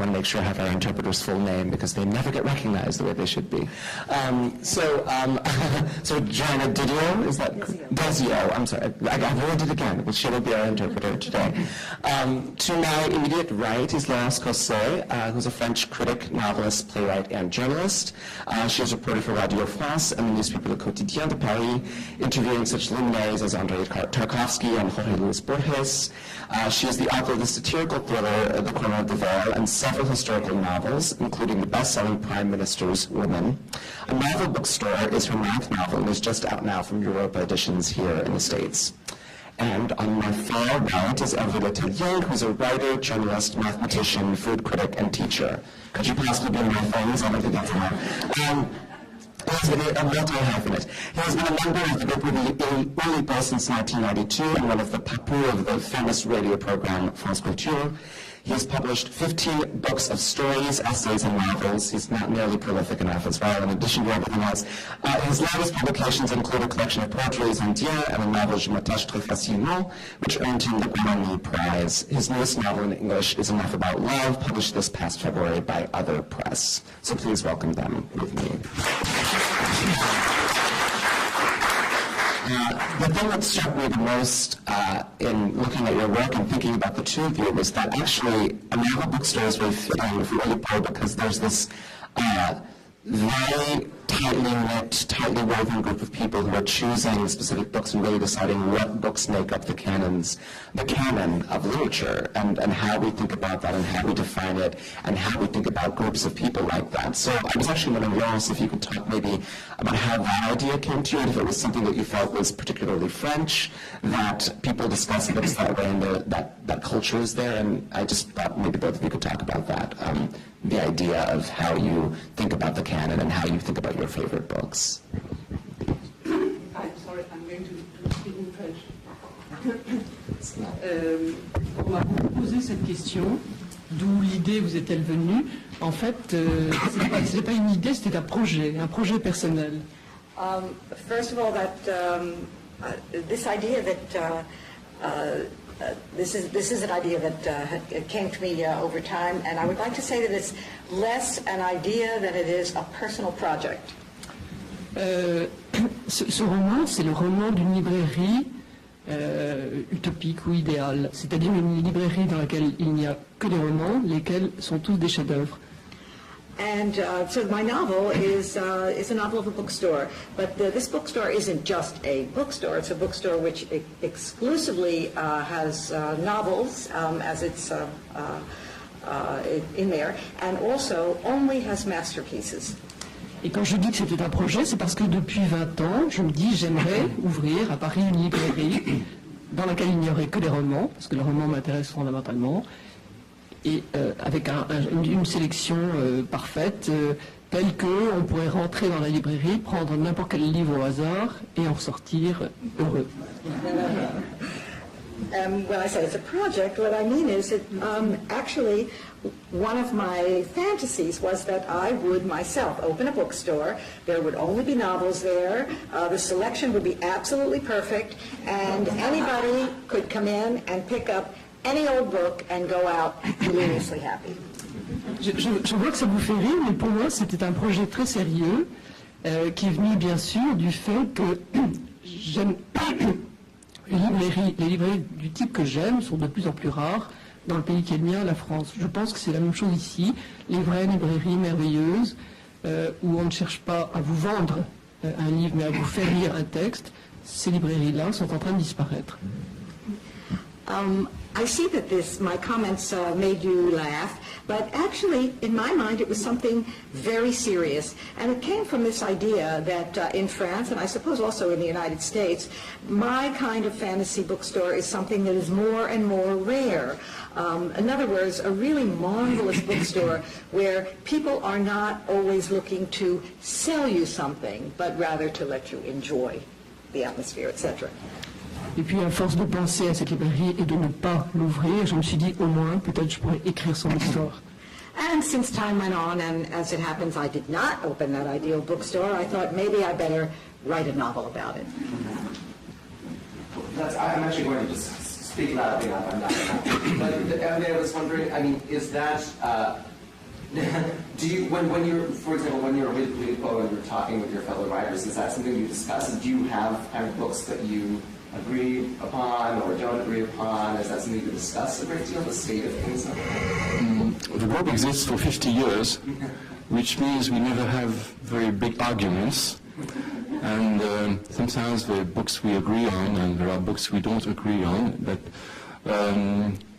want to make sure I have our interpreter's full name because they never get recognized the way they should be. So Joanna Didio, is that? Desio, I'm sorry. I've ruined it again, but she will be our interpreter today. To my immediate right is Laurence Cossé, who's a French critic, novelist, playwright, and journalist. She has reported for Radio France and the newspaper Le Quotidien de Paris, interviewing such luminaries as Andrei Tarkovsky and Jorge Luis Borges. She is the author of the satirical thriller The Corner of the Veil and several historical novels, including the best-selling Prime Minister's Woman. A Novel Bookstore is her 9th novel and is just out now from Europa Editions here in the States. And on my far right is Hervé Le Tellier, who's a writer, journalist, mathematician, food critic, and teacher. Could you possibly be more things? I don't think that's enough. He's a multi-hyphenate. He has been a member of the group with the early post since 1992 and one of the papous of the famous radio program France Culture. He has published 15 books of stories, essays, and novels. He's not nearly prolific enough as well, in addition to everything else. His latest publications include a collection of poetry Indiens and a novel Je m'attache très facilement, which earned him the Grammy Prize. His newest novel in English is Enough About Love, published this past February by Other Press. So please welcome them with me. The thing that struck me the most in looking at your work and thinking about the two of you was that actually a Novel Bookstore is very fitting for Ulipo because there's this very tightly knit, tightly woven group of people who are choosing specific books and really deciding what books make up the canon of literature, and how we think about that and how we define it and how we think about groups of people like that. So I was actually wondering, Laurence, if you could talk maybe about how that idea came to you, and if it was something that you felt was particularly French, that people discuss books that way and that culture is there, and I just thought maybe both of you could talk about that, the idea of how you think about the canon and how you think about your favorite books. I'm sorry, I'm going to speak in French. On m'a posé cette question, d'où l'idée vous est-elle venue? En fait, ce n'était pas une idée, c'était un projet personnel. First of all, that this idea that this is an idea that came to me over time, and I would like to say that it's less an idea than it is a personal project. Ce roman, c'est le roman d'une librairie utopique ou idéale, c'est-à-dire une librairie dans laquelle il n'y a que des romans, lesquels sont tous des chefs-d'œuvre. And so my novel is a novel of a bookstore, but this bookstore isn't just a bookstore. It's a bookstore which exclusively has novels as it's in there, and also only has masterpieces. Et quand je dis que c'était un projet, c'est parce que depuis 20 ans, je me dis j'aimerais ouvrir à Paris une librairie dans laquelle il n'y aurait que des romans, parce que le roman m'intéresse fondamentalement, et avec une sélection parfaite, telle qu'on pourrait rentrer dans la librairie, prendre n'importe quel livre au hasard et en ressortir heureux. When I say it's a project, what I mean is that actually one of my fantasies was that I would myself open a bookstore. There would only be novels there. The selection would be absolutely perfect, and anybody could come in and pick up any old book and go out deliriously happy. Je vois que ça vous fait rire, mais pour moi c'était un projet très sérieux qui est venu bien sûr du fait que j'aime les librairies du type que j'aime sont de plus en plus rares dans le pays qui est le mien, la France. Je pense que c'est la même chose ici. Les vraies librairies merveilleuses où on ne cherche pas à vous vendre un livre mais à vous faire lire un texte, ces librairies-là sont en train de disparaître. I see that my comments made you laugh, but actually, in my mind, it was something very serious. And it came from this idea that in France, and I suppose also in the United States, my kind of fantasy bookstore is something that is more and more rare. In other words, a really marvelous bookstore where people are not always looking to sell you something, but rather to let you enjoy the atmosphere, etc. Et puis, à force de penser à cette librairie et de ne pas l'ouvrir, je me suis dit, au moins, peut-être je pourrais écrire son histoire. And since time went on, and as it happens, I did not open that ideal bookstore, I thought maybe I better write a novel about it. I'm actually going to just speak loudly enough, I'm not but I was wondering, I mean, is that, do you, when you're, for example, when you're with Oulipo and you're talking with your fellow writers, is that something you discuss? Do you have kind of books that you agree upon or don't agree upon? Is that something you discuss a great deal, the state of things? The group exists for 50 years, which means we never have very big arguments. And sometimes there are books we agree on and there are books we don't agree on. But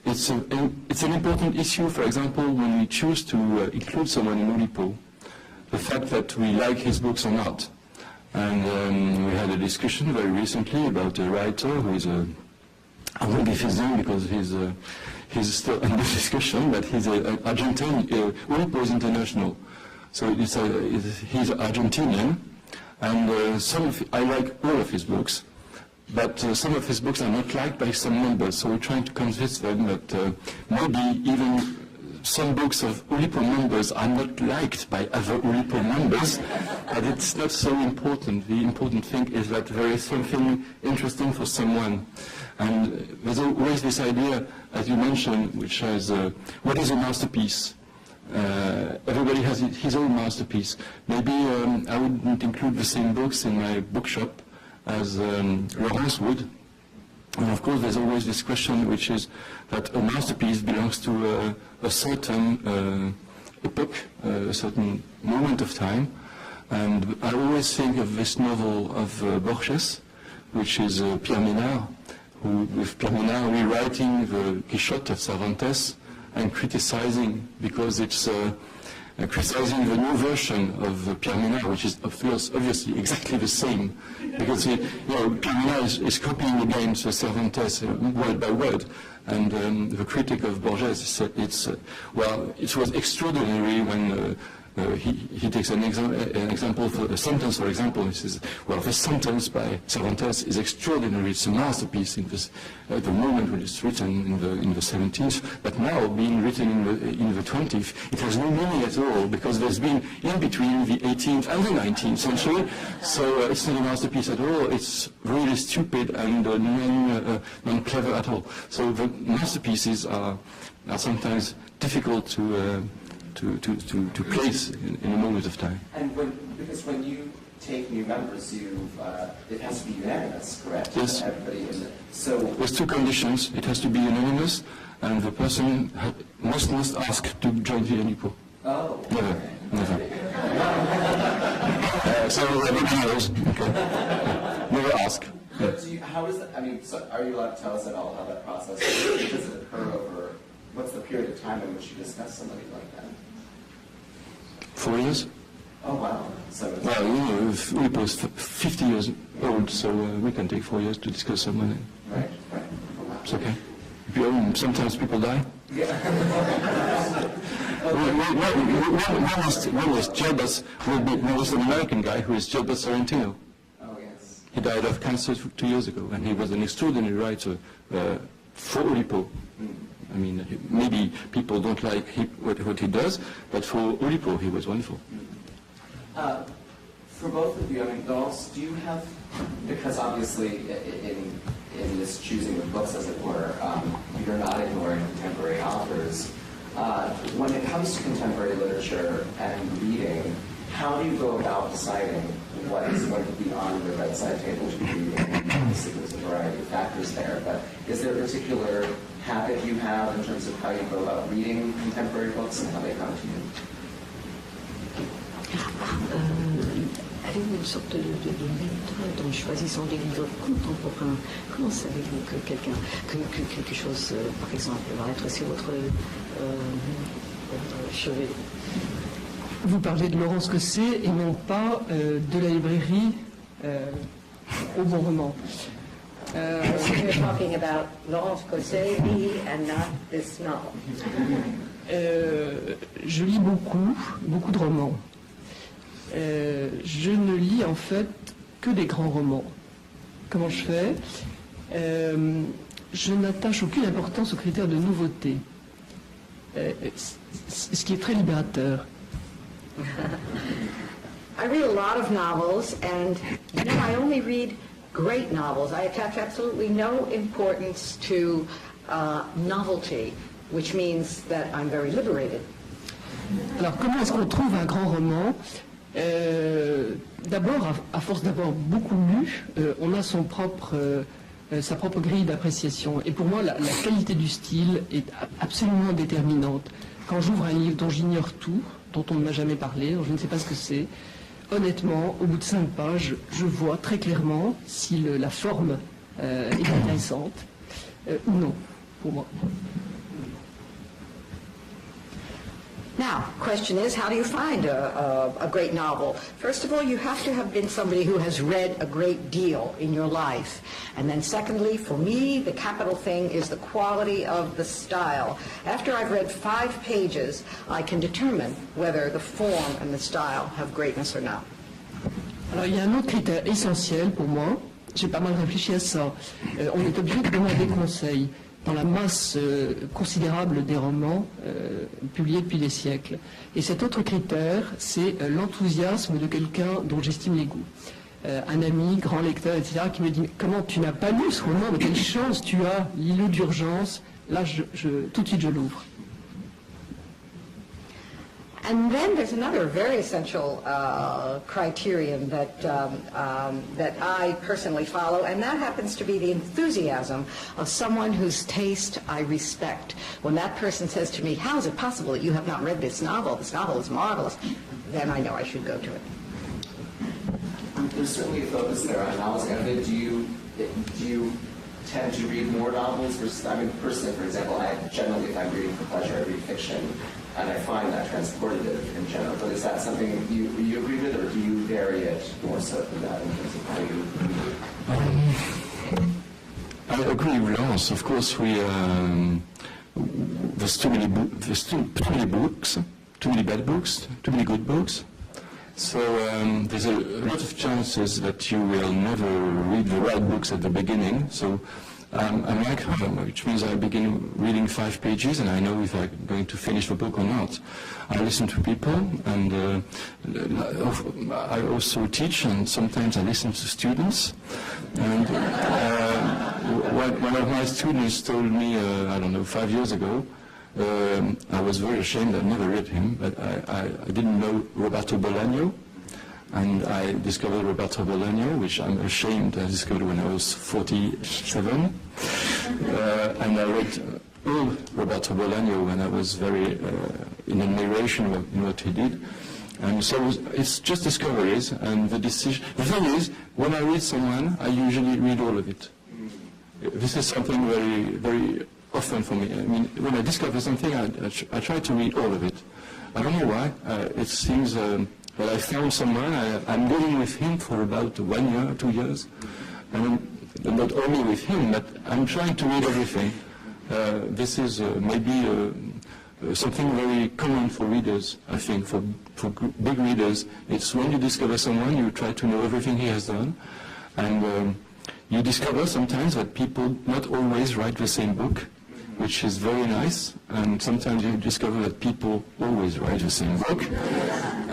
it's an important issue, for example, when we choose to include someone in Oulipo, the fact that we like his books or not. And we had a discussion very recently about a writer who is I won't give his name because he's still under discussion, but he's an Argentine, Oulipo is international. So he's Argentinian, and I like all of his books, but some of his books are not liked by some members, so we're trying to convince them that maybe even some books of Oulipo members are not liked by other Oulipo members, but it's not so important. The important thing is that there is something interesting for someone. And there's always this idea, as you mentioned, which is, what is a masterpiece? Everybody has his own masterpiece. Maybe I wouldn't include the same books in my bookshop as Laurence would. And of course, there's always this question, which is that a masterpiece belongs to a certain epoch, a certain moment of time. And I always think of this novel of Borges, which is Pierre Ménard, who, with Pierre Ménard rewriting the Quixote of Cervantes and criticizing, because it's criticizing the new version of Pierre Ménard, which is obviously exactly the same, because Pierre Ménard is copying again Cervantes word by word, and the critic of Borges said it was extraordinary when he takes an example for a sentence, for example. He says, well, this sentence by Cervantes is extraordinary. It's a masterpiece in this, at the moment when it's written in the 17th, but now being written in the 20th, it has no meaning at all because there's been in between the 18th and the 19th century. So it's not a masterpiece at all. It's really stupid and non-clever at all. So the masterpieces are sometimes difficult to place in a moment of time. And because when you take new members, it has to be unanimous, correct? Yes. So there's two conditions. It has to be unanimous, and the person must ask to join the Oulipo. Oh. Never. So everybody knows. Okay. Never ask. But how is that? I mean, so are you allowed to tell us at all how that process works? Does it occur over? What's the period of time in which you discuss somebody like that? 4 years. Oh, wow. So well, Oulipo is 50 years old, so we can take 4 years to discuss someone. Right. It's okay. Sometimes people die. Yeah. One was Gilbert, one was an American guy who is Gilbert Sorrentino. Oh, yes. He died of cancer 2 years ago, and he was an extraordinary writer for Oulipo. I mean, maybe people don't like what he does, but for Oulipo, he was wonderful. For both of you, I mean, Laurence, do you have, because obviously in this choosing of books, as it were, you're not ignoring contemporary authors. When it comes to contemporary literature and reading, how do you go about deciding what is going to be on your bedside table to be reading? Obviously, there's a variety of factors there, but is there a particular habit you have in terms of how you go about reading contemporary books and how they come to you? Avez-vous une sorte de méthode en choisissant des livres contemporains? Comment savez-vous que quelque chose, par exemple, va être sur votre chevet? Vous parlez de Laurence Cossé et non pas de la librairie au bon moment. You're talking about Laurence Cossé and not this novel. Je lis beaucoup de romans. Je ne lis en fait que des grands romans. Comment je fais? Je n'attache aucune importance aux critères de nouveauté, ce qui est très libérateur. I read a lot of novels, and I only read great novels. I attach absolutely no importance to novelty, which means that I'm very liberated. Alors, comment est-ce qu'on trouve un grand roman? D'abord, à force d'avoir beaucoup lu, on a sa propre grille d'appréciation. Et pour moi, la qualité du style est absolument déterminante. Quand j'ouvre un livre dont j'ignore tout, dont on ne m'a jamais parlé, dont je ne sais pas ce que c'est, honnêtement, au bout de 5 pages, je vois très clairement si la forme est intéressante ou non, pour moi. Now, question is, how do you find a great novel? First of all, you have to have been somebody who has read a great deal in your life. And then secondly, for me, the capital thing is the quality of the style. After I've read 5 pages, I can determine whether the form and the style have greatness or not. Alors, il y a un autre critère essentiel pour moi. J'ai pas mal réfléchi à ça. On est obligé de demander conseil dans la masse considérable des romans publiés depuis des siècles. Et cet autre critère, c'est l'enthousiasme de quelqu'un dont j'estime les goûts. Un ami, grand lecteur, etc., qui me dit « Comment tu n'as pas lu ce roman? Mais quelle chance tu as, lis-le d'urgence !» Là, tout de suite, je l'ouvre. And then there's another very essential criterion that I personally follow, and that happens to be the enthusiasm of someone whose taste I respect. When that person says to me, "How is it possible that you have not read this novel? This novel is marvelous," then I know I should go to it. There's certainly a focus there on novels. Do you tend to read more novels versus, I mean, personally, for example, generally, if I'm reading for pleasure, I read fiction. And I find that transportative in general. But is that something you agree with, or do you vary it more so than that in terms of how you read? I agree with Laurence. Of course, there's too many books, too many bad books, too many good books. So there's a lot of chances that you will never read the right books at the beginning. So I'm like her, which means I begin reading 5 pages and I know if I'm going to finish the book or not. I listen to people, and I also teach, and sometimes I listen to students. And one of my students told me, I don't know, 5 years ago, I was very ashamed, I'd never read him, but I didn't know Roberto Bolaño. And I discovered Roberto Bolaño, which I'm ashamed I discovered when I was 47. And I read all Roberto Bolaño when I was very in admiration of what he did. And so it's just discoveries, and the decision. The thing is, when I read someone, I usually read all of it. This is something very, very often for me. I mean, when I discover something, I try to read all of it. I don't know why. It seems... Well, I found someone, I'm living with him for about 1 year, 2 years, and not only with him, but I'm trying to read everything. This is maybe something very common for readers, I think, for big readers. It's when you discover someone, you try to know everything he has done, and you discover sometimes that people not always write the same book, which is very nice, and sometimes you discover that people always write the same book,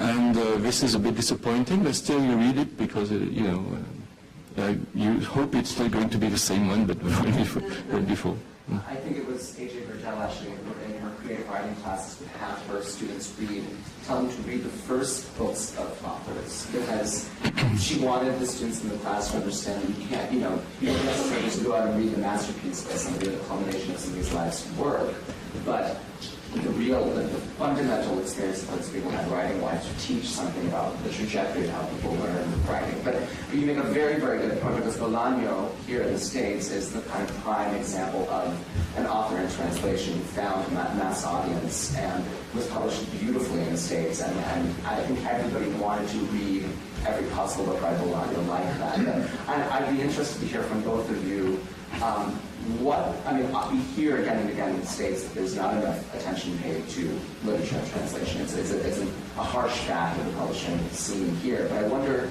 and this is a bit disappointing, but still you read it because, you hope it's still going to be the same one, but before. I think it was A.J. Bertel actually in her creative writing classes would have her students tell them to read the first books of authors, because she wanted the students in the class to understand that you don't necessarily just go out and read the masterpiece by somebody, the culmination of somebody's life's work, but the fundamental experience that those people had writing wise to teach something about the trajectory of how people learn writing. But you make a very, very good point, because Bolaño here in the States is the kind of prime example of an author in translation who found a mass audience and was published beautifully in the States. And I think everybody wanted to read every possible book by Bolaño like that. And I'd be interested to hear from both of you we hear again and again in the States that there's not enough attention paid to literature and translation. It's a harsh fact of the publishing scene here, but I wonder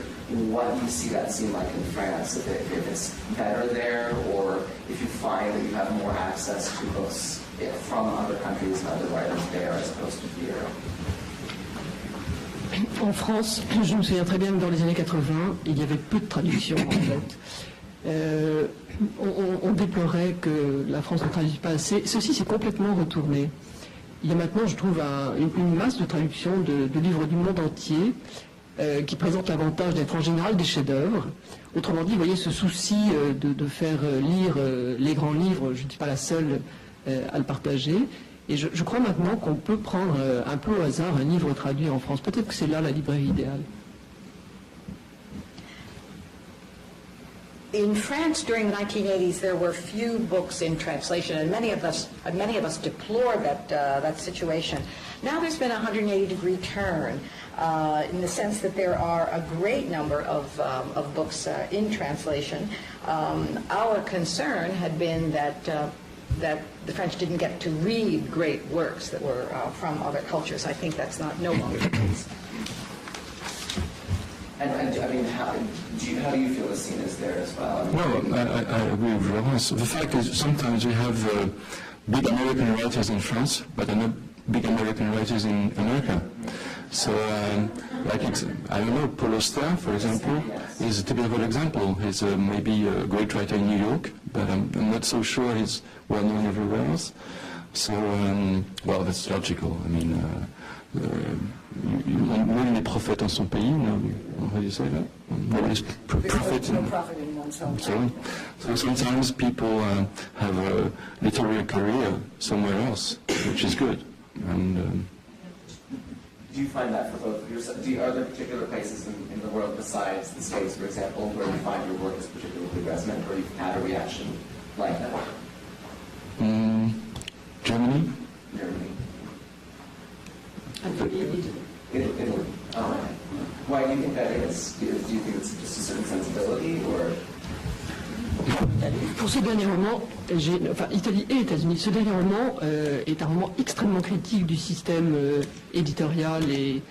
what you see that scene like in France, if it's better there, or if you find that you have more access to books from other countries and other writers there as opposed to here. En France, je me souviens très bien que dans les années 80, il y avait peu de traductions en fait. On déplorait que la France ne traduise pas assez. Ceci s'est complètement retourné. Il y a maintenant, je trouve, une masse de traductions de livres du monde entier qui présentent l'avantage d'être en général des chefs-d'œuvre. Autrement dit, vous voyez, ce souci de faire lire les grands livres, je ne suis pas la seule à le partager. Et je crois maintenant qu'on peut prendre un peu au hasard un livre traduit en France. Peut-être que c'est là la librairie idéale. In France during the 1980s, there were few books in translation, and many of us deplored that situation. Now there's been a 180-degree turn in the sense that there are a great number of books in translation. Our concern had been that the French didn't get to read great works that were from other cultures. I think that's no longer the case. And I mean, how do you feel the scene is there as well? No, I agree with Laurence. The fact is, sometimes we have big American writers in France, but not big American writers in America. So, like, I don't know, Paul Auster, for example, is a typical example. He's maybe a great writer in New York, but I'm not so sure he's well known everywhere else. So, well, that's logical. I mean, même les prophètes en son pays, on va dire ça là. Nobody's prophet. No prophet in one's own. So sometimes people have a literary career somewhere else, which is good. And do you find that for both of yourself? Are there particular places in the world besides the States, for example, where you find your work is particularly resonant, or you've had a reaction like that? Germany. Italy. Oh, right. Why do you think that is? Do you think it's just a certain sensibility, or? Pour ce dernier roman, Italie et États-Unis, ce dernier roman est un roman extrêmement critique du système éditorial et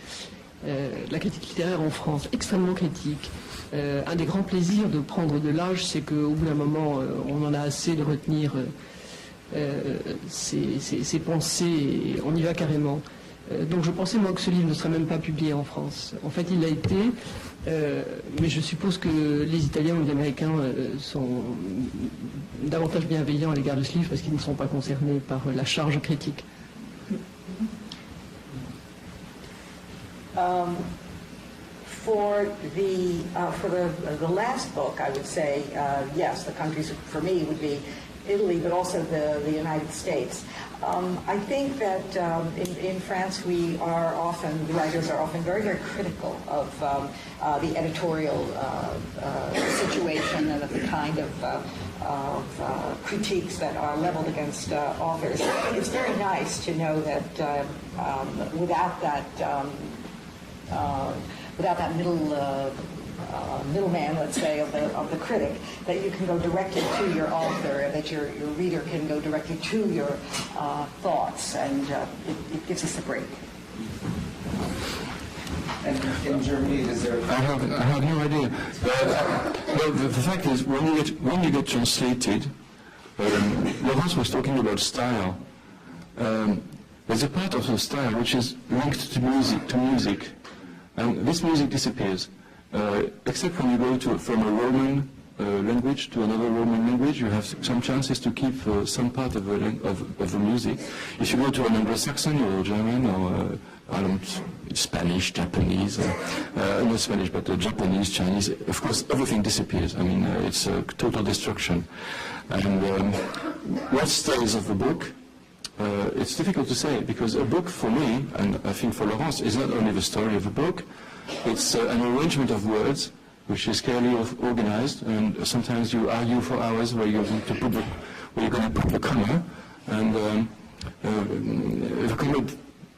de la critique littéraire en France, extrêmement critique. Un des grands plaisirs de prendre de l'âge, c'est qu'au bout d'un moment, on en a assez de retenir ses pensées et on y va carrément. Donc je pensais moi que ce livre ne serait même pas publié en France. En fait il l'a été, mais je suppose que les Italiens ou les Américains sont davantage bienveillants à l'égard de ce livre parce qu'ils ne sont pas concernés par la charge critique. For the last book, I would say yes, the countries for me would be Italy, but also the United States. I think that in France the writers are often very, very critical of the editorial situation and of the kind of critiques that are leveled against authors. It's very nice to know that without that middleman, let's say, of the critic, that you can go directly to your author, that your reader can go directly to your thoughts, and it gives us a break. And in Germany, is there? I have no idea. Well, the fact is, when you get translated, Laurence was talking about style. There's a part of the style which is linked to music, and this music disappears. Except when you go from a Roman language to another Roman language, you have some chances to keep some part of the music. If you go to an Anglo-Saxon or German or Spanish, Japanese, not Spanish, but Japanese, Chinese, of course everything disappears. I mean, it's a total destruction. And what stays of the book? It's difficult to say, because a book for me, and I think for Laurence, is not only the story of a book, it's an arrangement of words which is clearly organized, and sometimes you argue for hours where you're going to put the comma, and the comma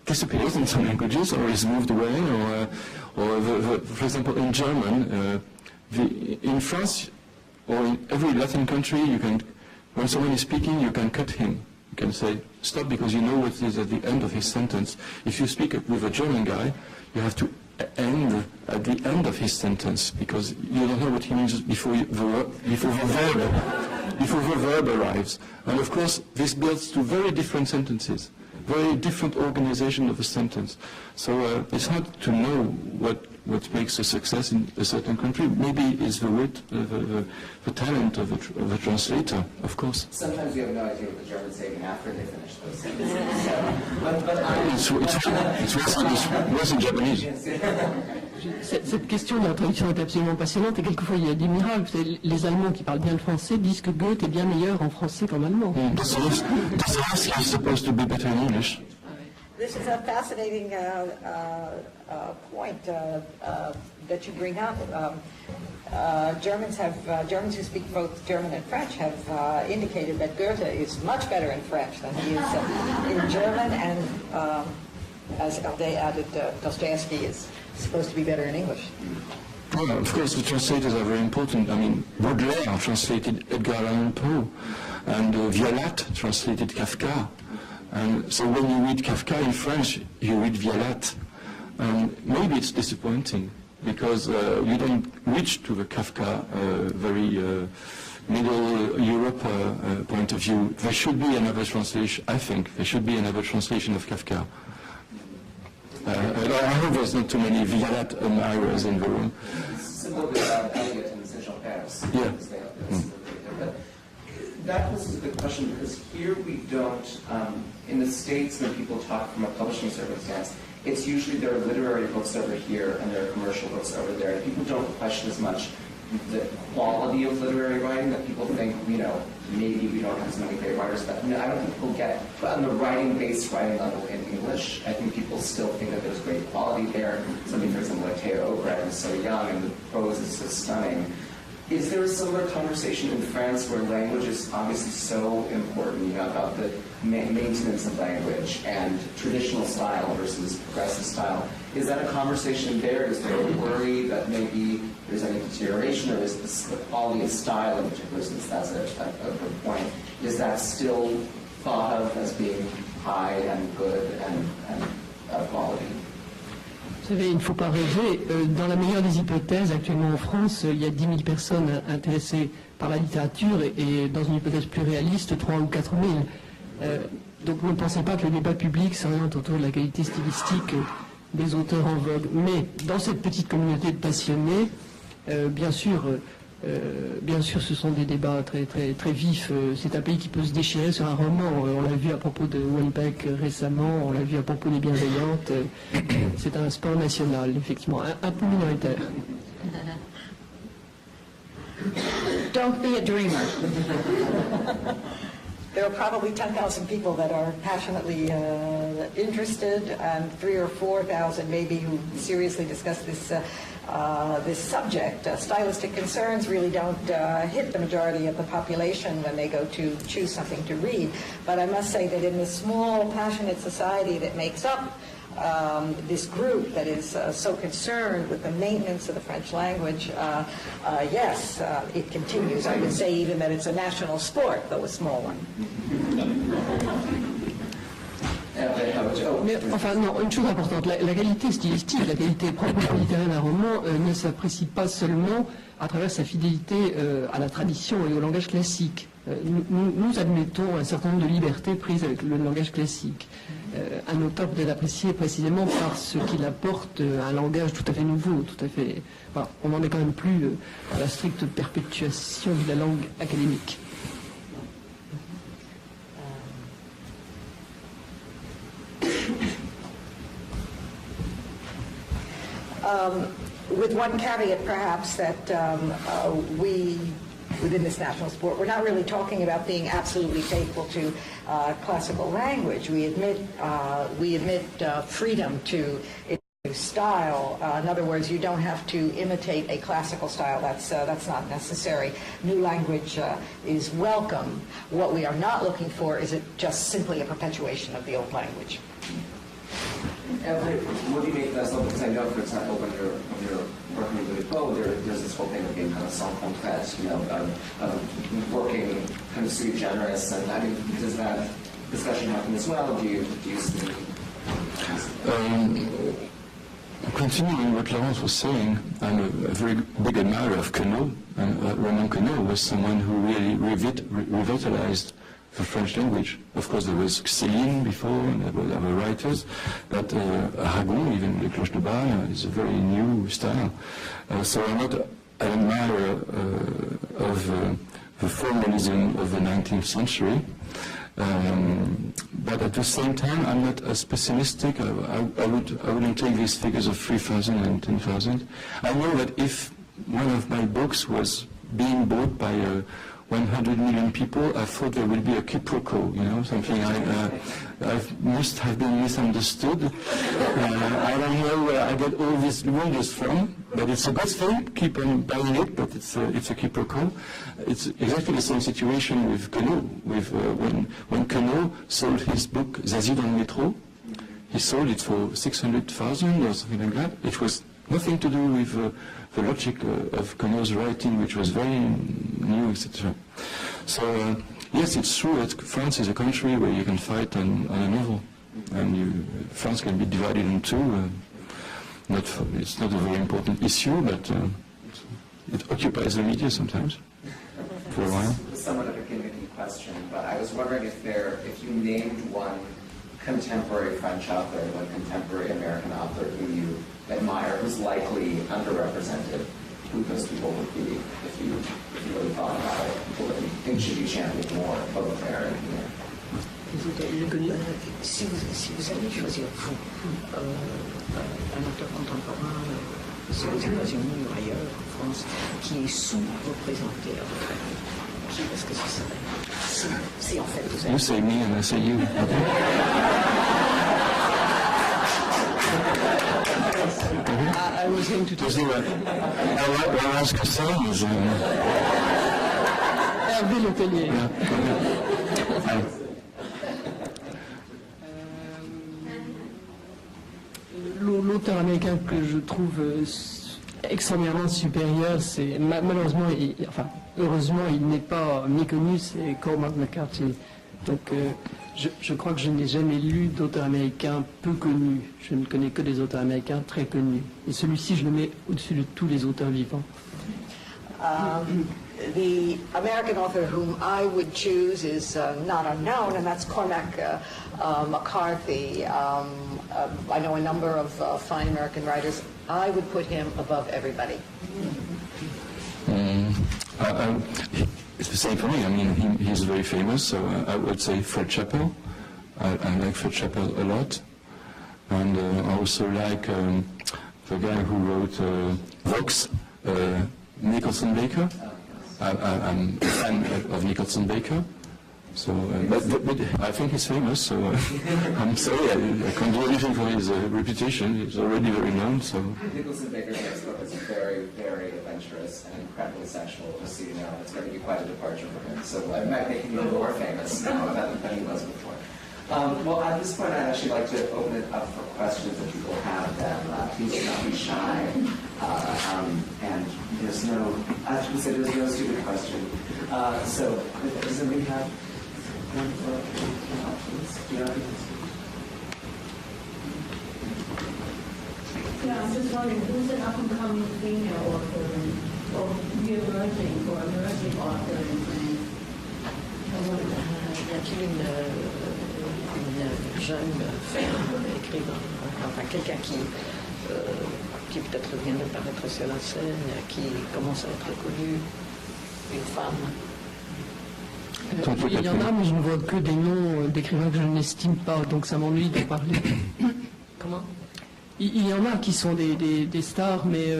disappears in some languages or is moved away, or for example in German, in France or in every Latin country, when someone is speaking, you can cut him. You can say stop because you know what is at the end of his sentence. If you speak with a German guy, you have to end at the end of his sentence because you don't know what he means before the verb arrives. And of course, this builds to very different sentences, very different organization of a sentence. So it's hard to know what what makes a success in a certain country. Maybe it's the wit, the talent of a translator, of course. Sometimes you have no idea what the Germans say even after they finish those sentences. It's worse in Japanese. Cette question de la traduction est absolument passionnante et quelquefois il y a des miracles. Les Allemands qui parlent bien le français disent que Goethe est bien meilleur en français qu'en allemand. Dostoevsky is supposed to be better in English. This is a fascinating point that you bring up. Germans who speak both German and French have indicated that Goethe is much better in French than he is in German, and as Hervé added, Dostoevsky is supposed to be better in English. Well, of course, the translators are very important. I mean, Baudelaire translated Edgar Allan Poe, and Vialat translated Kafka. And so when you read Kafka in French, you read Vialat. And maybe it's disappointing because you don't reach to the Kafka very Middle Europe point of view. There should be another translation, I think. There should be another translation of Kafka. I hope there's not too many Vialat admirers in the room. Similarly, Eliot and Saint-Jean-Pierre. Yeah. That was a good question because here we don't, in the States when people talk from a publishing circumstance, it's usually there are literary books over here and there are commercial books over there. And people don't question as much the quality of literary writing that people think, you know, maybe we don't have as many great writers, but no, I don't think people get, but on the writing-based writing level in English, I think people still think that there's great quality there. Somebody, for example, like Theo Ogret is so young and the prose is so stunning. Is there a similar conversation in France where language is obviously so important, you know, about the maintenance of language and traditional style versus progressive style? Is that a conversation there? Is there a worry that maybe there's any deterioration, or is the quality of style in particular, since that's a good point, is that still thought of as being high and good and of quality? Vous savez, il ne faut pas rêver. Dans la meilleure des hypothèses, actuellement en France, il y a 10 000 personnes intéressées par la littérature et dans une hypothèse plus réaliste, 3 ou 4 000. Donc ne pensez pas que le débat public s'oriente autour de la qualité stylistique des auteurs en vogue. Mais dans cette petite communauté de passionnés, bien sûr, ce sont des débats très, très, très vifs. C'est un pays qui peut se déchirer sur un roman. On l'a vu à propos de Houellebecq récemment, on l'a vu à propos des Bienveillantes. C'est un sport national, effectivement, un peu minoritaire. Don't be a dreamer. There are probably 10,000 people that are passionately interested, and 3,000 or 4,000 maybe who seriously discuss this subject. Stylistic concerns really don't hit the majority of the population when they go to choose something to read. But I must say that in the small, passionate society that makes up this group that is so concerned with the maintenance of the French language, yes, it continues. I would say even that it's a national sport, though a small one. Mais enfin, non, une chose importante, la qualité stylistique, la qualité propre littéraire d'un roman ne s'apprécie pas seulement à travers sa fidélité à la tradition et au langage classique. Nous admettons un certain nombre de libertés prises avec le langage classique. Un auteur peut être apprécié précisément parce qu'il apporte un langage tout à fait nouveau, tout à fait... Enfin, on n'en est quand même plus à la stricte perpétuation de la langue académique. With one caveat, perhaps, that we, within this national sport, we're not really talking about being absolutely faithful to classical language. We admit freedom to style. In other words, you don't have to imitate a classical style. That's not necessary. New language is welcome. What we are not looking for is it just simply a perpetuation of the old language. What do you make of that? Because I know, for example, when you're working with Poe, there's this whole thing of being kind of sans contrainte, you know, working kind of sui generis, and I mean, does that discussion happen as well? Do you see? Continuing what Laurence was saying, I'm a very big admirer of Queneau, and Roman Queneau was someone who really revitalized the French language. Of course, there was Céline before, and there were other writers, but Aragon, even the cloche de Bar, is a very new style. So I'm not an admirer of the formalism of the 19th century, but at the same time, I'm not as pessimistic. I wouldn't take these figures of 3,000 and 10,000. I know that if one of my books was being bought by 100 million people, I thought there would be a quiproquo, something I must have been misunderstood. I don't know where I get all these rumors from, but it's a good thing. Keep on buying it, but it's a quiproquo. It's exactly the same situation with Canons. When Canons sold his book Zazie dans le métro, he sold it for 600,000 or something like that. It was nothing to do with the logic of Canons' writing, which was very new, etc. So, yes, it's true that France is a country where you can fight on a novel, and France can be divided in two. It's not a very important issue, but it occupies the media sometimes for a while. Somewhat of a gimmicky question, but I was wondering if you named one contemporary French author, one contemporary American author who you admire, who's likely underrepresented, who those people would be, if you really thought about it, people that you think should be championed more, both there and here. Si vous allez choisir, vous, un auteur contemporain, si aux États-Unis ou ailleurs, en France, qui est sous-représenté à votre avis, qui est-ce que ce serait? Si en fait vous avez... You say me and I say you. I was going to talk about Laurence Cossé is... Hervé Le Tellier. L'auteur américain que je trouve extraordinairement supérieur, c'est malheureusement, heureusement, il n'est pas méconnu, c'est Cormac McCarthy. Donc, je crois que je n'ai jamais lu d'auteur américain peu connu. Je ne connais que des auteurs américains très connus. Et celui-ci, je le mets au-dessus de tous les auteurs vivants. The American author whom I would choose is not unknown, and that's Cormac McCarthy. I know a number of fine American writers. I would put him above everybody. It's the same for me. I mean, he's very famous, so I would say Fred Chappell. I like Fred Chappell a lot. And I also like the guy who wrote Vox, Nicholson Baker. I'm a fan of Nicholson Baker. So, but I think he's famous, so I'm sorry, I can't do anything for his reputation. He's already very known, so... Nicholson Baker's next book is very, very adventurous and incredibly sexual, just so you know. It's going to be quite a departure for him. So it might make him even more famous now than he was before. Well, at this point, I'd actually like to open it up for questions if people have them. Please do not be shy. And there's no, I should say there's no stupid question. So, does somebody have one for the audience? Yeah, I'm just wondering, who's an up-and-coming female author or re-emerging or emerging author in France? Y a-t-il une jeune femme écrivain, enfin quelqu'un qui peut-être vient de paraître sur la scène, qui commence à être connu, une femme? Il y en a, mais je ne vois que des noms d'écrivains que je n'estime pas, donc ça m'ennuie de parler. Comment? Il y en a qui sont des stars, mais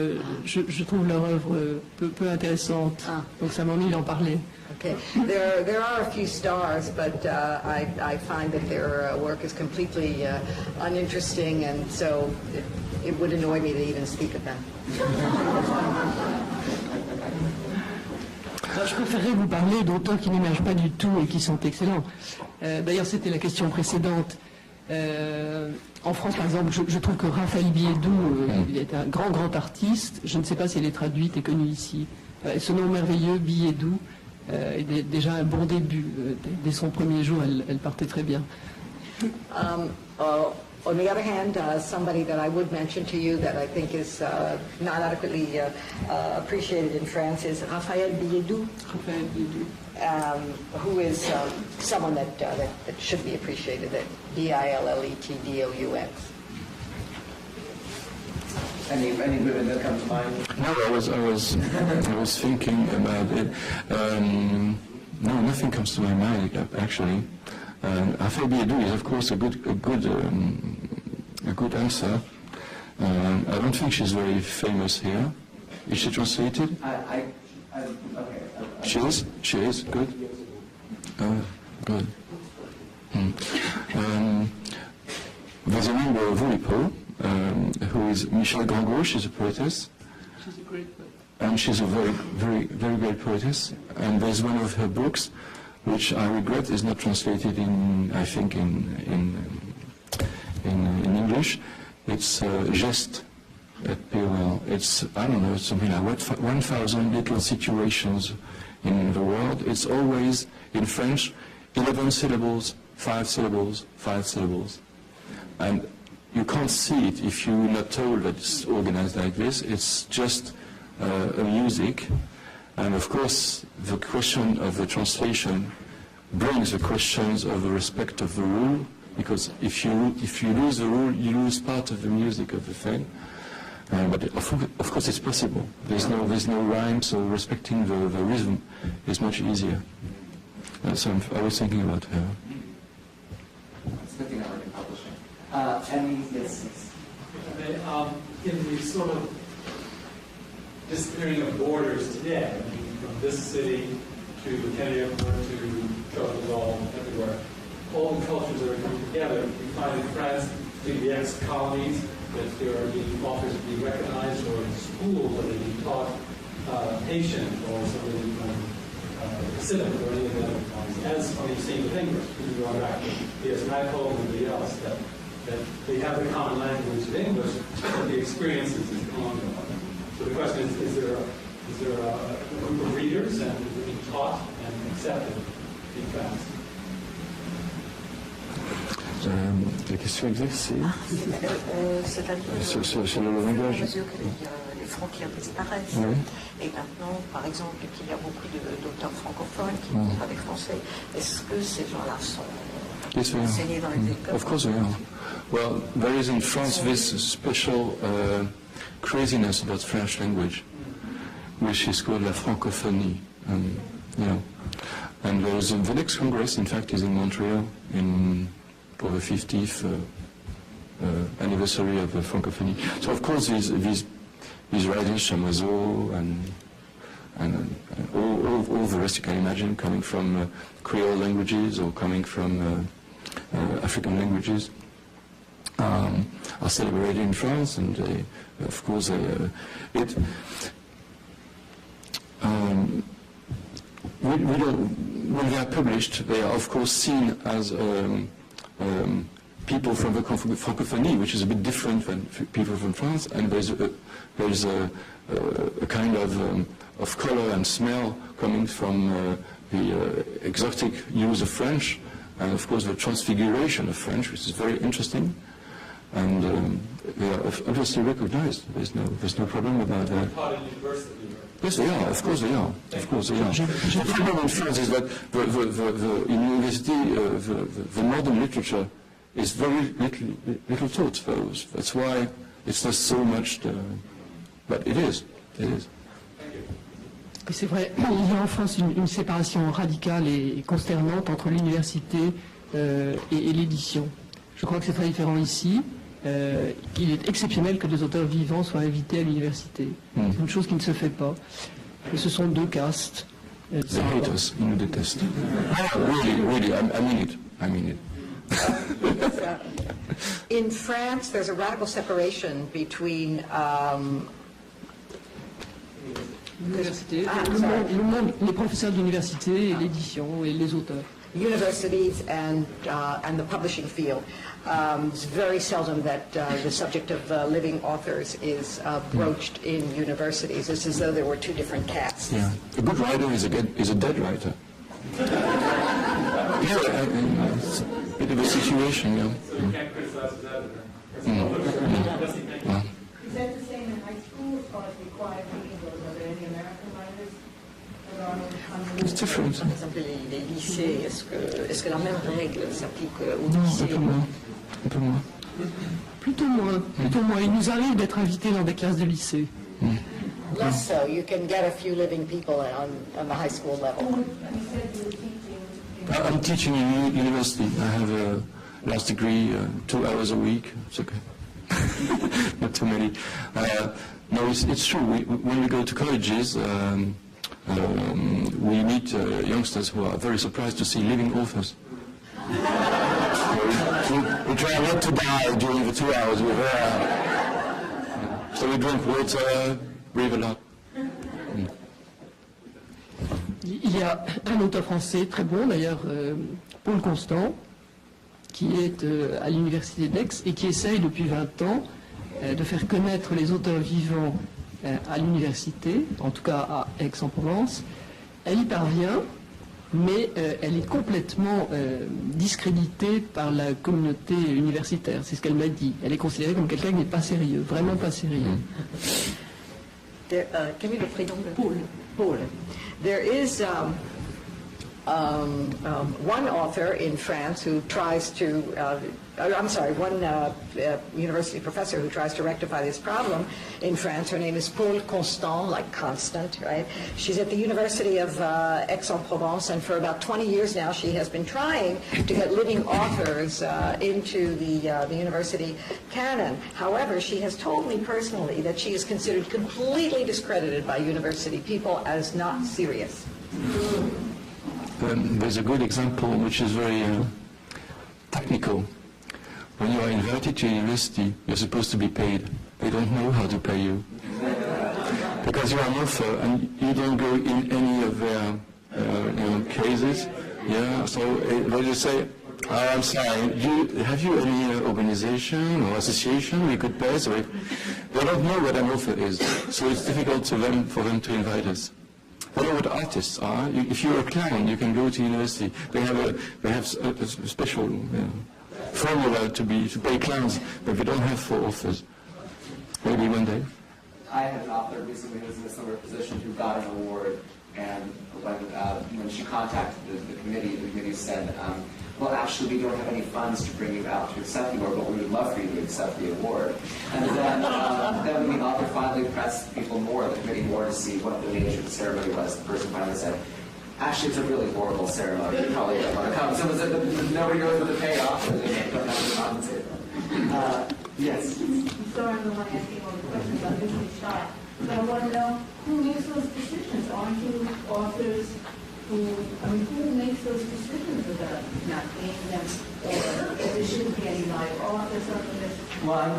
je trouve leur œuvre peu intéressante, donc ça m'ennuie d'en parler. Okay. There are a few stars, but I find that their work is completely uninteresting, and so it would annoy me to even speak of them. Je préférerais vous parler d'auteurs qui n'émergent pas du tout et qui sont excellents. D'ailleurs, c'était la question précédente. En France, par exemple, je trouve que Raphaël Biédou il est un grand artiste. Je ne sais pas si elle est traduite et connue ici. Ce nom merveilleux, Biédou, est déjà un bon début. Dès son premier jour, elle partait très bien. On the other hand, somebody that I would mention to you that I think is not adequately appreciated in France is Raphaël Billedou, who is someone that should be appreciated, that Billetdous. Any women that come to mind? No, I was thinking about it. No, nothing comes to my mind actually. Raphaël Billedou is of course a good answer. I don't think she's very famous here. Is she translated? Okay. She is? She is? Good? Good. There's a member of Oulipo, who is Michel Grandgros. She's a poetess. She's a great poet. And she's a very, very, very great poetess. And there's one of her books, which I regret is not translated in, I think, in English. It's Geste at POL. It's, I don't know, something like 1,000 little situations in the world. It's always, in French, 11 syllables, 5 syllables, 5 syllables. And you can't see it if you're not told that it's organized like this. It's just a music. And of course, the question of the translation brings the questions of the respect of the rule, because if you lose the rule, you lose part of the music of the thing. But of course, it's possible. There's no rhyme, so respecting the rhythm is much easier. So I was thinking about her. It's a good thing that we're in publishing. Yes. In the sort of disappearing of borders today, from this city to Kennedy Airport to Charles everywhere, all the cultures that are coming together. We find in France, in the ex-colonies, that there are being authors being recognized, or in schools that are being taught patient or something cinnamon or any of them as on the same fingers, who are back. Yes, and I told everybody else that they have the common language of English, but the experiences is common. So the question is there a group of readers and is it being taught and accepted in France? La question exacte, c'est C'est-à-dire sur le langage. à mesure que les frontières disparaissent. Oui. Et maintenant, par exemple, qu'il y a beaucoup d'auteurs francophones qui ne parlent pas des Français, est-ce que ces gens-là sont Yes, we enseignés dans les are. écoles? Of course we are. Well, there is in France this special craziness about French language, which is called la francophonie. And there is the next Congress, in fact, is in Montreal for the 50th anniversary of the francophonie. So of course these writers, Maison and all the rest you can imagine, coming from Creole languages or coming from African languages, are celebrated in France, and of course when they are published, they are of course seen as people from the francophonie, which is a bit different than people from France, and there's a kind of color and smell coming from the exotic use of French, and of course the transfiguration of French, which is very interesting, and they are obviously recognized. There's no problem about that. Taught in university. Yes, they are. Of course they are. Of course they are. The problem in France is that in university the modern literature is very little taught. That's why it's not so much. But it is. It is. Et c'est vrai, il y a en France une séparation radicale et consternante entre l'université et l'édition. Je crois que c'est très différent ici. Il est exceptionnel que des auteurs vivants soient invités à l'université. C'est une chose qui ne se fait pas. Et ce sont deux castes. They hate us. Ils nous détestent. Really, I mean it. In France, there's a radical separation between L'université, le monde, les professeurs d'université, et l'édition et les auteurs. universities and the publishing field. It's very seldom that the subject of living authors is broached in universities. It's as though there were two different castes. Yeah. A good writer is a dead writer. Yeah, it's a bit of a situation, So you can't criticize that. different. Par exemple, les lycées, est-ce que la même règle s'applique aux Non, lycées? un peu moins. Plutôt moins. Il nous arrive d'être invités dans des classes de lycée. Less so. You can get a few living people on the high school level. I'm teaching in university. I have a last degree, 2 hours a week. It's okay. Not too many. No, it's true. When we go to colleges, we meet youngsters who are very surprised to see living authors. We try not to die during the 2 hours we're there. So we drink water, breathe a lot. Il y a un auteur français très bon, d'ailleurs, Paul Constant, qui est à l'université d'Aix et qui essaye depuis 20 ans de faire connaître les auteurs vivants à l'université, en tout cas à Aix-en-Provence. Elle y parvient, mais elle est complètement discréditée par la communauté universitaire, c'est ce qu'elle m'a dit. Elle est considérée comme quelqu'un qui n'est pas sérieux, vraiment pas sérieux. Quel est le prénom de Paul? Paul. There is one author in France who tries to, one university professor who tries to rectify this problem in France. Her name is Paul Constant, like constant, right? She's at the University of Aix-en-Provence, and for about 20 years now she has been trying to get living authors into the university canon. However, she has told me personally that she is considered completely discredited by university people as not serious. There's a good example which is very technical. When you are invited to university, you're supposed to be paid. They don't know how to pay you. Because you are an author and you don't go in any of their cases. Yeah, so they just say, I'm sorry, have you any organization or association we could pay? So they don't know what an author is. So it's difficult for them to invite us. They know what artists are. If you're a clown, you can go to university. They have a special formula to pay clowns, but they don't have for authors. Maybe one day. I had an author recently who was in a similar position who got an award, and when she contacted the committee said, well, actually, we don't have any funds to bring you out to accept the award, but we would love for you to accept the award. And then when the author finally pressed people more, the committee more, to see what the nature of the ceremony was, the person finally said, actually, it's a really horrible ceremony. You probably don't want to come. So nobody knows what the payoff is. They don't have to compensate them. Yes? I'm sorry, I'm the one asking all the questions. I'm usually shy. But I want to know, who makes those decisions? Aren't you authors who makes those decisions about not paying them, or there shouldn't be any live authors on the list? Well, I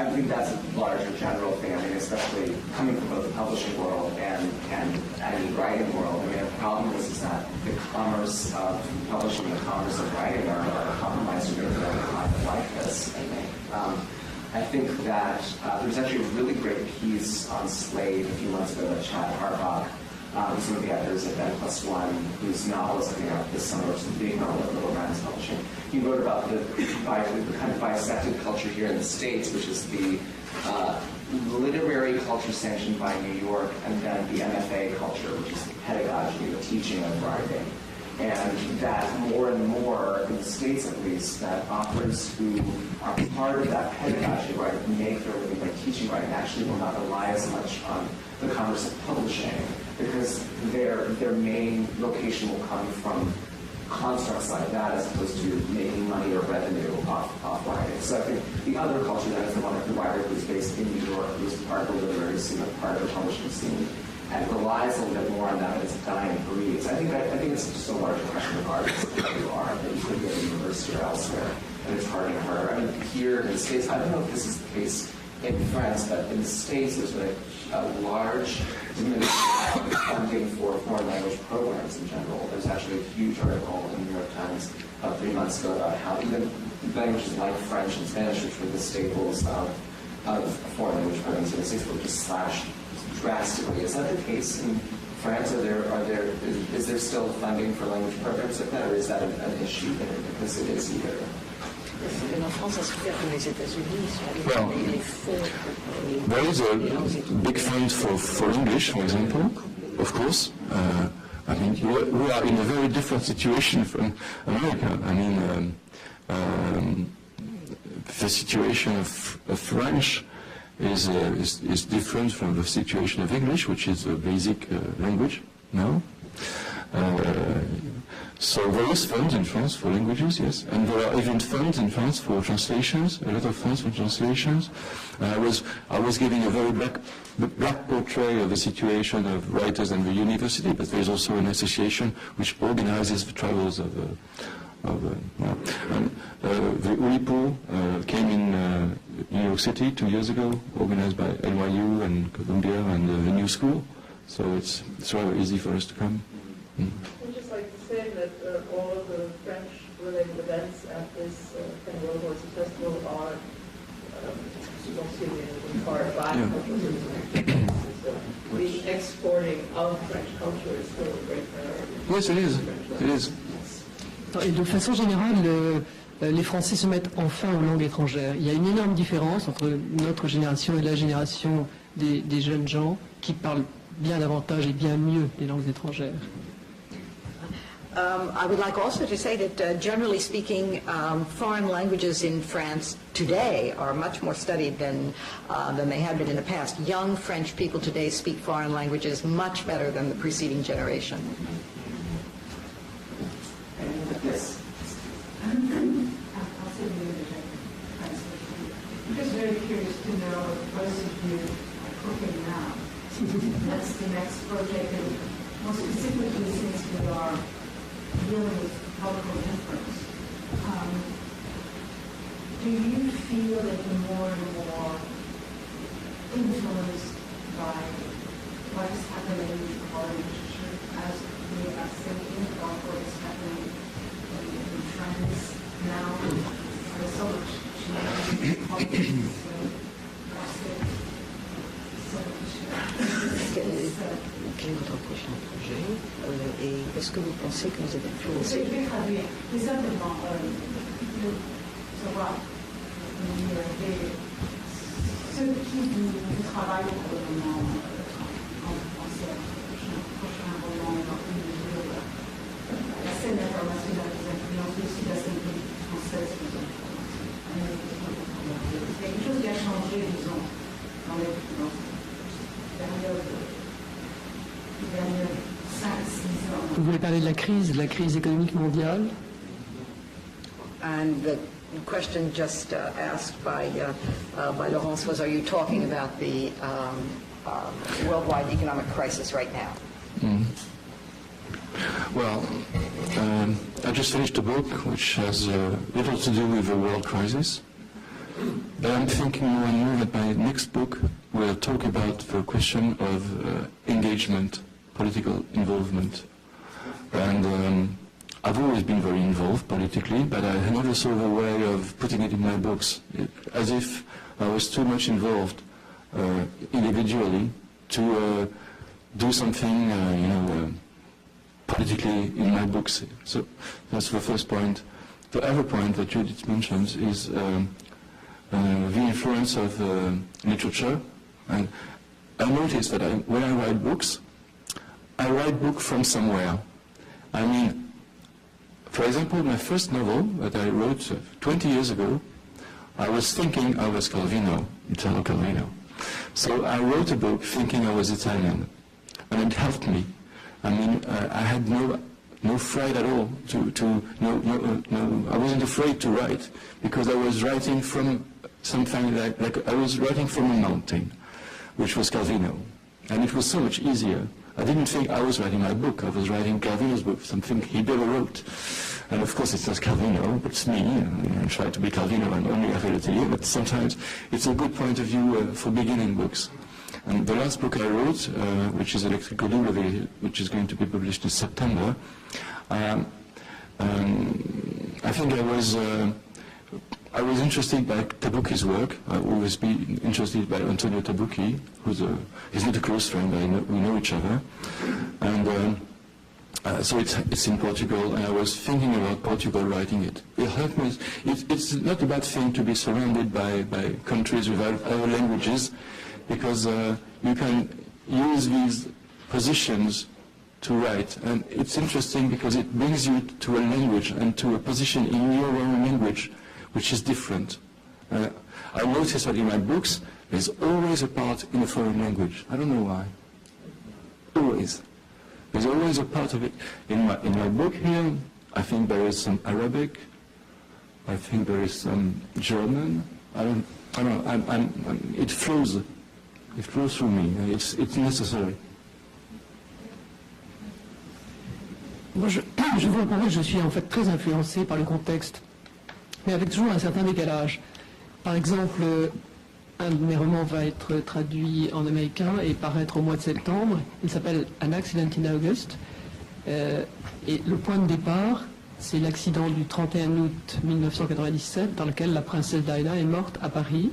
think that's a larger general thing. I mean, especially coming from both the publishing world and the writing world. I mean, the problem is that the commerce of publishing and the commerce of writing are compromised to make it like this. I think that there was actually a really great piece on Slate a few months ago that Chad Harbaugh, who's one of the editors at N+1, whose novel is coming out this summer, which is a big novel at Little Rams Publishing. He wrote about the kind of bisected culture here in the States, which is the literary culture sanctioned by New York, and then the MFA culture, which is the pedagogy, the teaching of writing. And that more and more, in the States at least, that authors who are part of that pedagogy, right, make their living by teaching writing, actually will not rely as much on the commerce of publishing, because their main vocation will come from constructs like that as opposed to making money or revenue off writing. So I think the other culture that is the one of the writer who's based in New York, who's part of the literary scene, part of the publishing scene, and relies a little bit more on that as a dying breed. So I think it's just a larger question of artists than who you are, that you could go to university or elsewhere, and it's harder and harder. I mean, here in the States, I don't know if this is the case in France, but in the States, there's been a large diminution of funding for foreign language programs in general. There's actually a huge article in the New York Times about 3 months ago about how even languages like French and Spanish, which were the staples of foreign language programs in the States, were just slashed drastically. Is that the case in France? Is there still funding for language programs like that, or is that an issue there? Because it is here. Well, there is a big fund for English, for example, of course, I mean, we are in a very different situation from America. I mean, the situation of French is different from the situation of English, which is a basic language now. So there is funds in France for languages, yes, and there are even funds in France for translations, a lot of funds for translations. I was giving a very black portrait of the situation of writers and the university, but there is also an association which organizes the travels of the Oulipo came in New York City 2 years ago, organized by NYU and Columbia and the New School, so it's rather easy for us to come. I'd just like to say that all of the French-related events at this World Voices Festival are the exporting of French culture is still a great priority. Yes, it is. It is. Et de façon générale, les Français se mettent enfin aux langues étrangères. Il y a une énorme différence entre notre génération et la génération des jeunes gens qui parlent bien davantage et bien mieux les langues étrangères. I would like also to say that, generally speaking, foreign languages in France today are much more studied than they have been in the past. Young French people today speak foreign languages much better than the preceding generation. Yes. I'm just very curious to know what both of you are cooking now. That's the next project, and more specifically since we are dealing with cultural difference. Do you feel that you're more and more influenced by what is happening in our literature as we are thinking about what is happening in France now? There's so much change, politics, Quel est votre prochain projet et est-ce que vous pensez que vous êtes influencé? Je vais traduire. Les simplement savoir ceux qui vous travaillent pour le moment en français, prochain roman, la scène internationale vous influence aussi la scène politique française vous influence. Il y a quelque chose qui a changé, disons, dans les périodes. Vous voulez parler de la crise économique mondiale? And the question just asked by Laurence was, are you talking about the worldwide economic crisis right now? Mm. Well, I just finished a book which has little to do with the world crisis, but I'm thinking more and more that my next book will talk about the question of engagement, political involvement. And I've always been very involved politically, but I never saw the way of putting it in my books, as if I was too much involved individually to do something, politically in my books. So that's the first point. The other point that Judith mentions is the influence of literature. And I noticed that when I write books from somewhere. I mean, for example, my first novel that I wrote 20 years ago, I was thinking I was Calvino, Italo Calvino. So I wrote a book thinking I was Italian, and it helped me. I mean, I had no fright at all I wasn't afraid to write, because I was writing from something like I was writing from a mountain, which was Calvino, and it was so much easier. I didn't think I was writing my book. I was writing Calvino's book, something he never wrote. And of course it's not Calvino, but it's me. I try to be Calvino and only Hervé Le Tellier, but sometimes it's a good point of view for beginning books. And the last book I wrote, which is Electrical Double, which is going to be published in September, I think I was interested by Tabucchi's work. I've always been interested by Antonio Tabucchi, he's not a close friend, but we know each other. And so it's in Portugal, and I was thinking about Portugal writing it. It helped me. It's not a bad thing to be surrounded by countries with other languages, because you can use these positions to write. And it's interesting because it brings you to a language and to a position in your own language which is different. I notice that in my books there's always a part in a foreign language. I don't know why. Always. There's always a part of it. In my book here, I think there is some Arabic. I think there is some German. I don't know. It flows. It flows through me. It's necessary. Moi, je vous répondrai que je suis en fait très influencé par le contexte, mais avec toujours un certain décalage. Par exemple, un de mes romans va être traduit en américain et paraître au mois de septembre. Il s'appelle An Accident in August. Et le point de départ, c'est l'accident du 31 août 1997 dans lequel la princesse Diana est morte à Paris.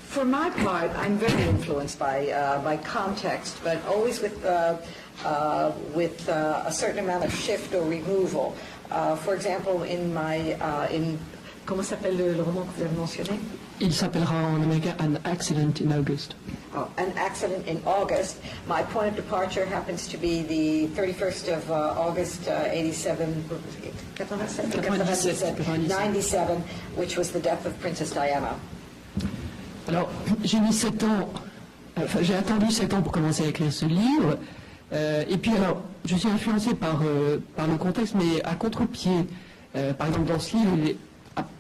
For my part, I'm very influenced by context, but always with a certain amount of shift or removal. For example, comment s'appelle le roman que vous avez mentionné? Il s'appellera en américain An Accident in August. Oh, An Accident in August. My point of departure happens to be the 31st of August, 97, which was the death of Princess Diana. Alors, j'ai mis 7 ans, enfin j'ai attendu 7 ans pour commencer à écrire ce livre, et puis alors, je suis influencé par le contexte, mais à contre-pied. Par exemple, dans ce livre, il n'est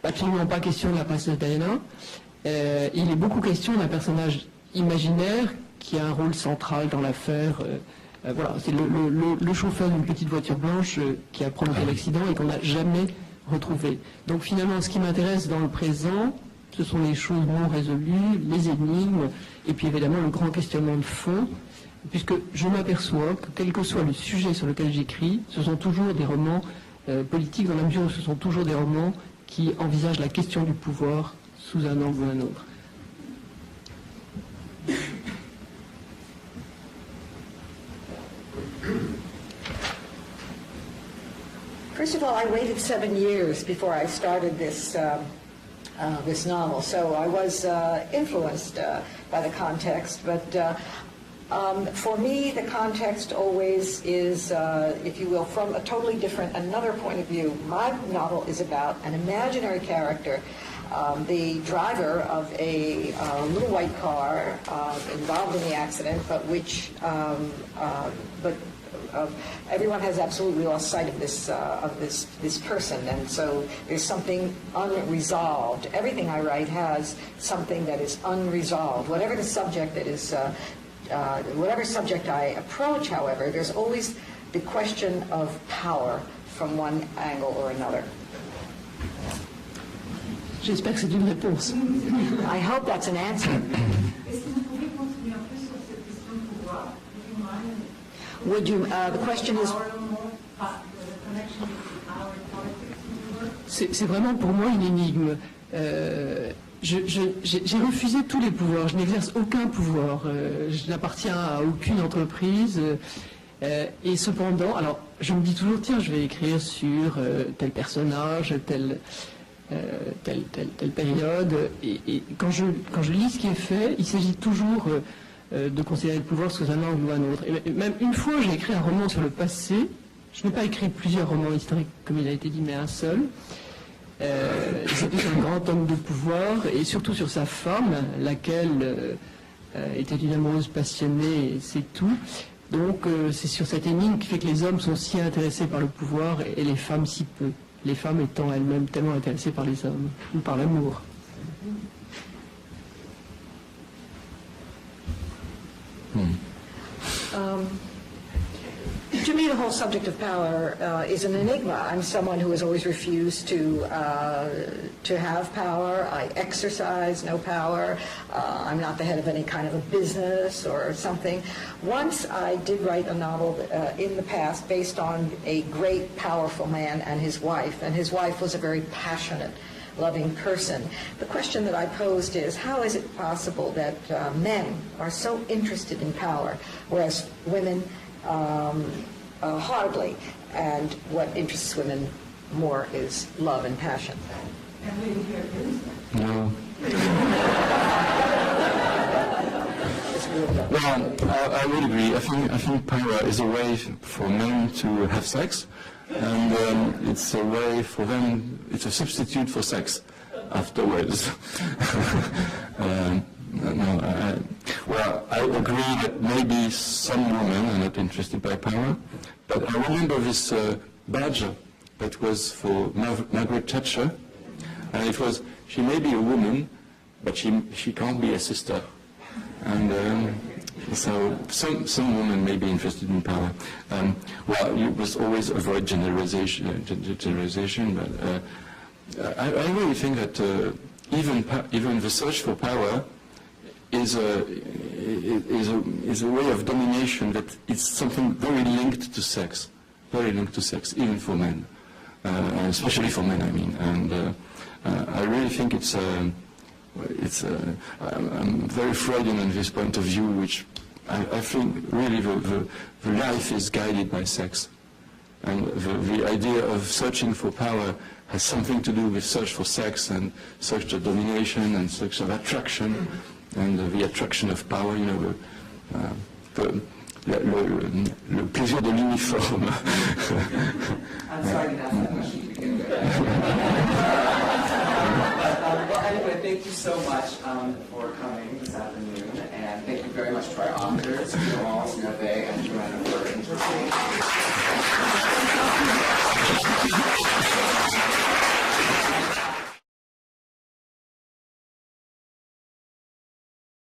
absolument pas question de la princesse Diana, il est beaucoup question d'un personnage imaginaire qui a un rôle central dans l'affaire. Voilà, c'est le chauffeur d'une petite voiture blanche qui a provoqué l'accident et qu'on n'a jamais retrouvé. Donc finalement, ce qui m'intéresse dans le présent, ce sont les choses non résolues, les énigmes, et puis évidemment le grand questionnement de fond, puisque je m'aperçois que quel que soit le sujet sur lequel j'écris, ce sont toujours des romans politiques, dans la mesure où ce sont toujours des romans qui envisagent la question du pouvoir sous un angle ou un autre. First of all, I waited 7 years before I started this novel, so I was influenced by the context, but for me the context always is, if you will, from a totally different, another point of view. My novel is about an imaginary character, the driver of a little white car involved in the accident, but which everyone has absolutely lost sight of this person, and so there's something unresolved. Everything I write has something that is unresolved. Whatever the subject that is, whatever subject I approach, however, there's always the question of power from one angle or another. J'espère que c'est une réponse. I hope that's an answer. Would you, the question is... C'est vraiment pour moi une énigme. J'ai refusé tous les pouvoirs, je n'exerce aucun pouvoir, je n'appartiens à aucune entreprise, et cependant, alors je me dis toujours, tiens, je vais écrire sur tel personnage, telle période, et quand je lis ce qui est fait, il s'agit toujours de considérer le pouvoir sous un angle ou un autre. Et même une fois, j'ai écrit un roman sur le passé. Je n'ai pas écrit plusieurs romans historiques, comme il a été dit, mais un seul. C'était sur un grand homme de pouvoir, et surtout sur sa femme, laquelle était une amoureuse passionnée, et c'est tout. Donc c'est sur cette énigme qui fait que les hommes sont si intéressés par le pouvoir, et les femmes si peu. Les femmes étant elles-mêmes tellement intéressées par les hommes, ou par l'amour. To me, the whole subject of power is an enigma. I'm someone who has always refused to have power. I exercise no power. I'm not the head of any kind of a business or something. Once I did write a novel in the past based on a great, powerful man and his wife was a very passionate, loving person. The question that I posed is, how is it possible that men are so interested in power, whereas women hardly, and what interests women more is love and passion. No. Well, I would agree. I think power is a way for men to have sex, and it's a way for them. It's a substitute for sex afterwards. Well, I agree that maybe some women are not interested by power, but I remember this badge that was for Margaret Thatcher, and it was, she may be a woman, but she can't be a sister. And so some women may be interested in power. Well, you must always avoid generalization, but I really think that even the search for power is a way of domination that is something very linked to sex, even for men, especially for men, I mean. And I really think I'm very Freudian on this point of view, which I think really the life is guided by sex. And the idea of searching for power has something to do with search for sex and search of domination and search of attraction. And the attraction of power, you know, le plaisir de l'uniforme. I'm sorry to ask that question to begin with. Well, anyway, thank you so much for coming this afternoon, and thank you very much to our authors, Laurence, Hervé, and Joanna, for interviewing.